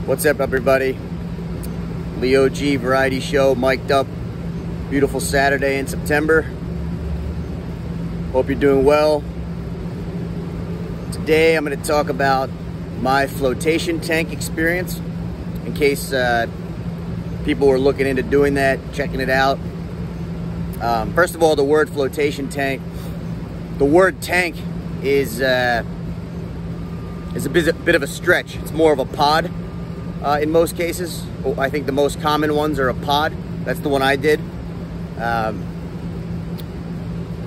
What's up, everybody? Leo G Variety Show, mic'd up. Beautiful Saturday in September. Hope you're doing well. Today I'm going to talk about my flotation tank experience, in case people were looking into doing that, checking it out. First of all, the word flotation tank. The word tank is a bit of a stretch. It's more of a pod in most cases. I think the most common ones are a pod. That's the one I did. The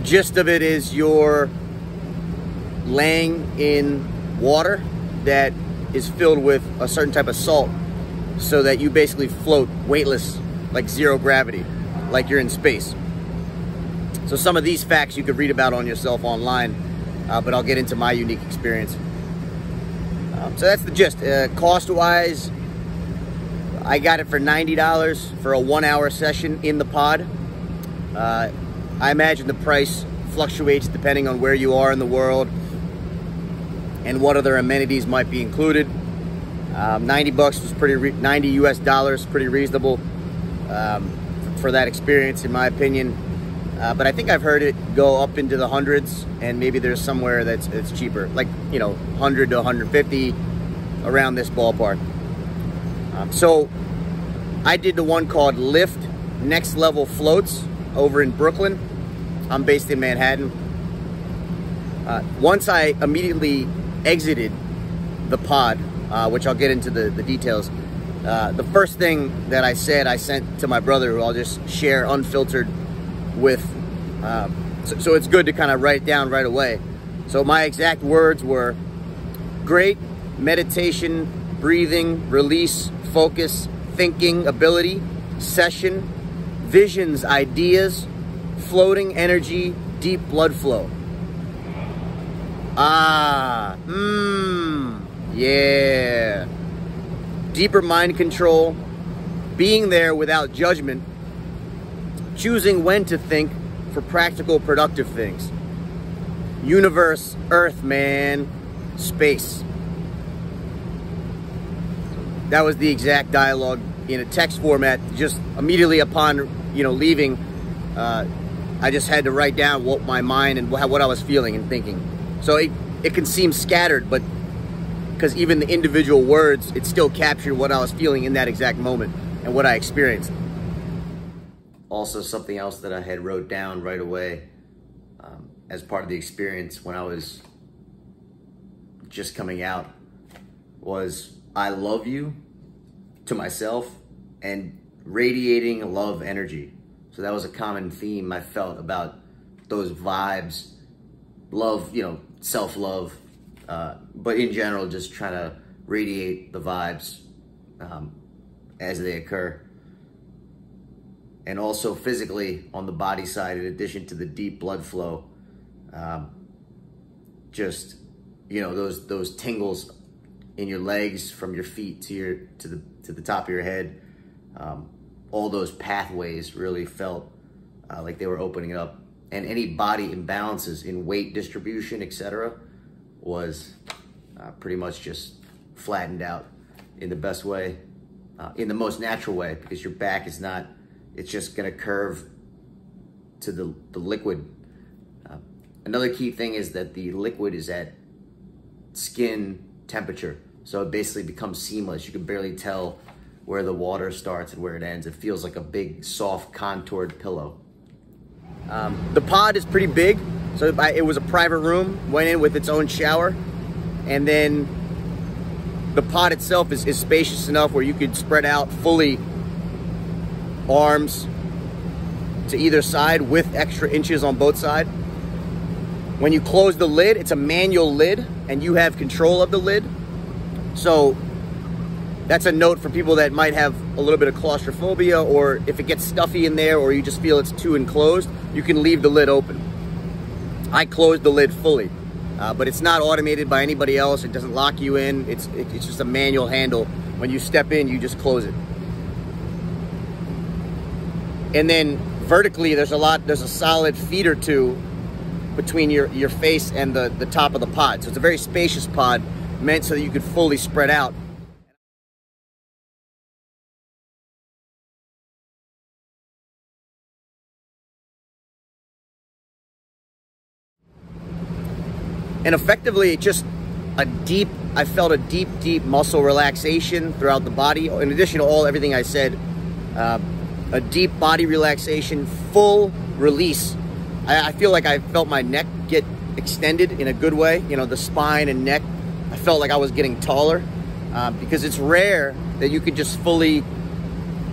gist of it is you're laying in water that is filled with a certain type of salt, so that you basically float weightless, like zero gravity, like you're in space. So some of these facts you could read about on yourself online, but I'll get into my unique experience. So that's the gist. Cost-wise, I got it for $90 for a 1-hour session in the pod. I imagine the price fluctuates depending on where you are in the world and what other amenities might be included. 90 bucks was $90 US, pretty reasonable for that experience, in my opinion. But I think I've heard it go up into the hundreds, and maybe there's somewhere that's cheaper, like, you know, 100 to 150, around this ballpark. So I did the one called Lift Next Level Floats over in Brooklyn. I'm based in Manhattan. Once I immediately exited the pod, which I'll get into the details, the first thing that I sent to my brother, who I'll just share unfiltered with. So it's good to kind of write it down right away. So my exact words were: great meditation, breathing, release, focus, thinking ability, session, visions, ideas, floating energy, deep blood flow. Yeah. Deeper mind control, being there without judgment, choosing when to think for practical, productive things. Universe, Earth, man, space. That was the exact dialogue in a text format. Just immediately upon, leaving, I just had to write down what my mind and what I was feeling and thinking. So it can seem scattered, but because even the individual words, it still captured what I was feeling in that exact moment and what I experienced. Also, something else that I had wrote down right away as part of the experience when I was just coming out was, I love you, to myself, and radiating love energy. So that was a common theme I felt about those vibes. Love, self-love, but in general, just trying to radiate the vibes as they occur. And also physically on the body side, in addition to the deep blood flow, just, those tingles in your legs from your feet to the top of your head. All those pathways really felt like they were opening up, and any body imbalances in weight distribution, etc., was pretty much just flattened out in the best way, in the most natural way, because your back is not, it's just gonna curve to the liquid. Another key thing is that the liquid is at skin temperature. So it basically becomes seamless. You can barely tell where the water starts and where it ends. It feels like a big, soft, contoured pillow. The pod is pretty big. So it was a private room, went in with its own shower. And then the pod itself is spacious enough where you could spread out fully, arms to either side with extra inches on both sides. When you close the lid, it's a manual lid and you have control of the lid. So that's a note for people that might have a little bit of claustrophobia, or if it gets stuffy in there or you just feel it's too enclosed, you can leave the lid open. I closed the lid fully, but it's not automated by anybody else. It doesn't lock you in. It's just a manual handle. When you step in, you just close it. And then vertically, there's a solid feet or two between your face and the top of the pod. So it's a very spacious pod, meant so that you could fully spread out. And effectively, just I felt a deep muscle relaxation throughout the body. In addition to everything I said, a deep body relaxation, full release. I feel like I felt my neck get extended in a good way. You know, the spine and neck, I felt like I was getting taller, because it's rare that you can just fully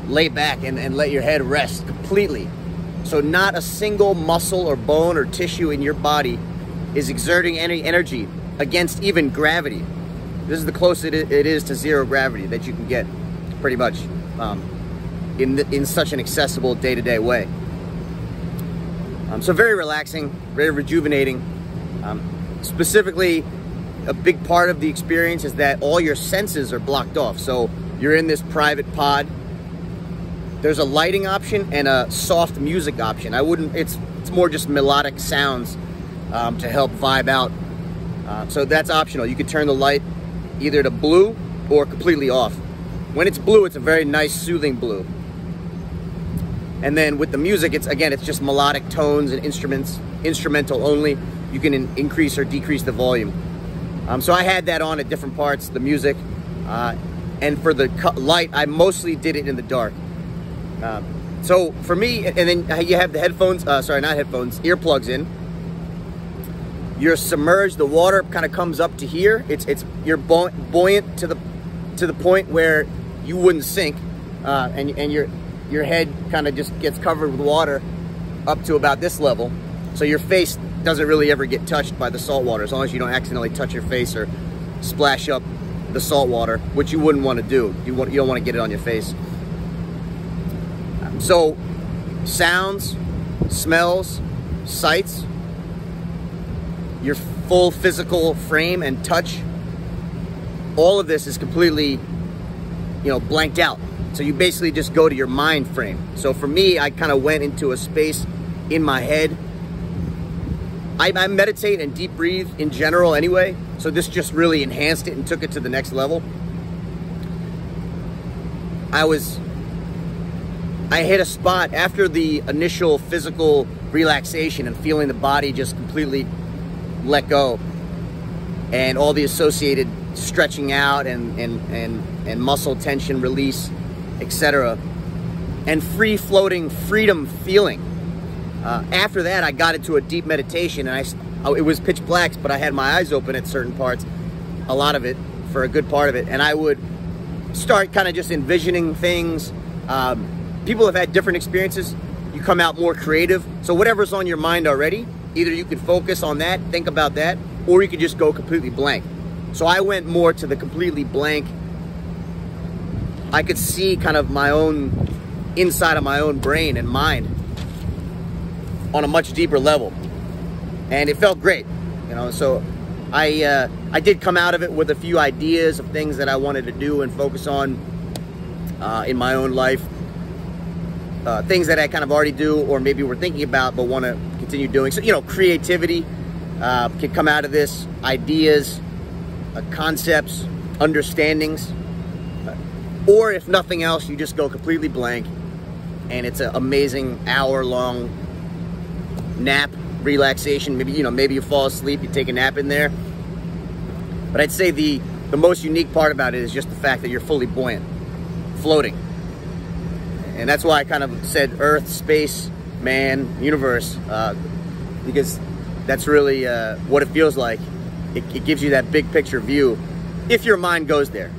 lay back and let your head rest completely. So not a single muscle or bone or tissue in your body is exerting any energy against even gravity. This is the closest it is to zero gravity that you can get, pretty much, in such an accessible day-to-day way. So very relaxing, very rejuvenating. Specifically, a big part of the experience is that all your senses are blocked off. So you're in this private pod. There's a lighting option and a soft music option. It's more just melodic sounds to help vibe out. So that's optional. You could turn the light either to blue or completely off. When it's blue, it's a very nice, soothing blue. And then with the music, it's just melodic tones and instrumental only. You can increase or decrease the volume. So I had that on at different parts, the music. And for the light, I mostly did it in the dark. So for me, and then you have the headphones, sorry, not headphones, earplugs in. You're submerged, the water kind of comes up to here. You're buoyant to the point where you wouldn't sink, and your head kind of just gets covered with water up to about this level. So your face doesn't really ever get touched by the salt water, as long as you don't accidentally touch your face or splash up the salt water, which you wouldn't want to do. You don't want to get it on your face. So sounds, smells, sights, your full physical frame and touch, all of this is completely, blanked out. So you basically just go to your mind frame. So for me, I kind of went into a space in my head. I meditate and deep breathe in general anyway, so this just really enhanced it and took it to the next level. I hit a spot after the initial physical relaxation and feeling the body just completely let go, and all the associated stretching out and muscle tension release, etc., and free floating freedom feeling. After that, I got into a deep meditation, and it was pitch black, but I had my eyes open at certain parts, a lot of it, for a good part of it, and I would start kind of just envisioning things. People have had different experiences. You come out more creative. So whatever's on your mind already, either you could focus on that, think about that, or you could just go completely blank. So I went more to the completely blank. I could see kind of my own, inside of my own brain and mind on a much deeper level. And it felt great, so I did come out of it with a few ideas of things that I wanted to do and focus on in my own life. Things that I kind of already do, or maybe we're thinking about but want to continue doing. So, creativity can come out of this, ideas, concepts, understandings, or if nothing else, you just go completely blank, and it's an amazing hour-long nap, relaxation. Maybe you fall asleep, you take a nap in there. But I'd say the most unique part about it is just the fact that you're fully buoyant, floating. And that's why I kind of said Earth, space, man, universe, because that's really what it feels like. It gives you that big picture view, if your mind goes there.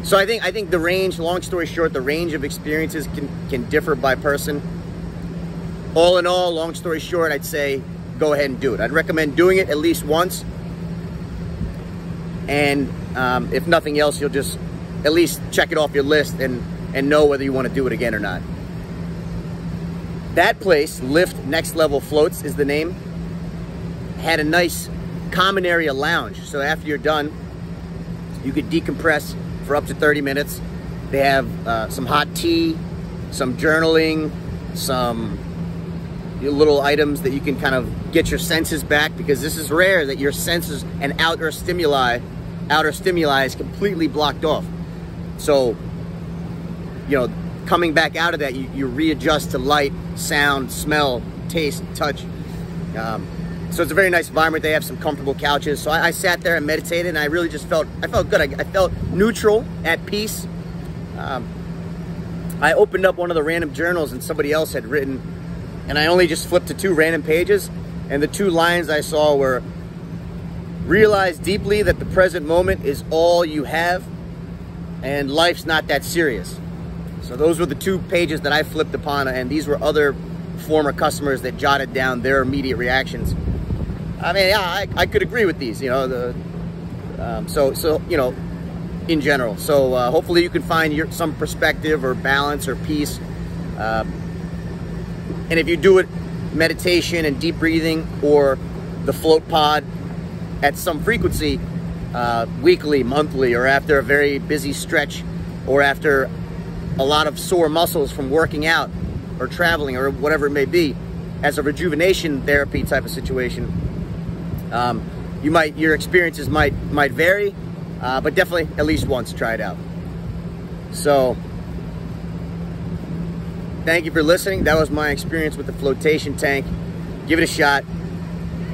So I think the range, long story short, the range of experiences can differ by person. All in all, long story short, I'd say go ahead and do it. I'd recommend doing it at least once. And if nothing else, you'll just at least check it off your list and know whether you want to do it again or not. That place, Lift Next Level Floats is the name, had a nice common area lounge. So after you're done, you could decompress for up to 30 minutes. They have some hot tea, some journaling, some little items that you can kind of get your senses back, because this is rare that your senses and outer stimuli is completely blocked off. So, coming back out of that, you readjust to light, sound, smell, taste, touch. So it's a very nice environment. They have some comfortable couches. So I sat there and meditated, and I really just felt good. I felt neutral, at peace. I opened up one of the random journals and somebody else had written, and I only just flipped to 2 random pages, and the 2 lines I saw were, realize deeply that the present moment is all you have, and life's not that serious. So those were the 2 pages that I flipped upon, and these were other former customers that jotted down their immediate reactions. I mean, yeah, I could agree with these, you know, so you know, in general. So hopefully you can find some perspective or balance or peace. And if you do it, meditation and deep breathing or the float pod at some frequency, weekly, monthly, or after a very busy stretch, or after a lot of sore muscles from working out or traveling or whatever it may be, as a rejuvenation therapy type of situation, your experiences might vary, but definitely at least once try it out. So thank you for listening. That was my experience with the flotation tank. Give it a shot.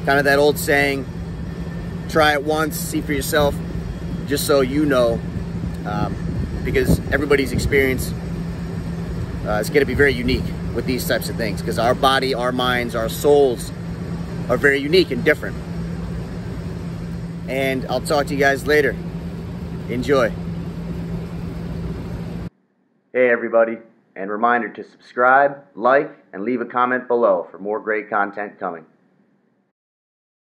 Kind of that old saying, try it once, see for yourself, just so you know, because everybody's experience is going to be very unique with these types of things, because our body, our minds, our souls are very unique and different. And I'll talk to you guys later. Enjoy. Hey everybody, and reminder to subscribe, like, and leave a comment below for more great content coming.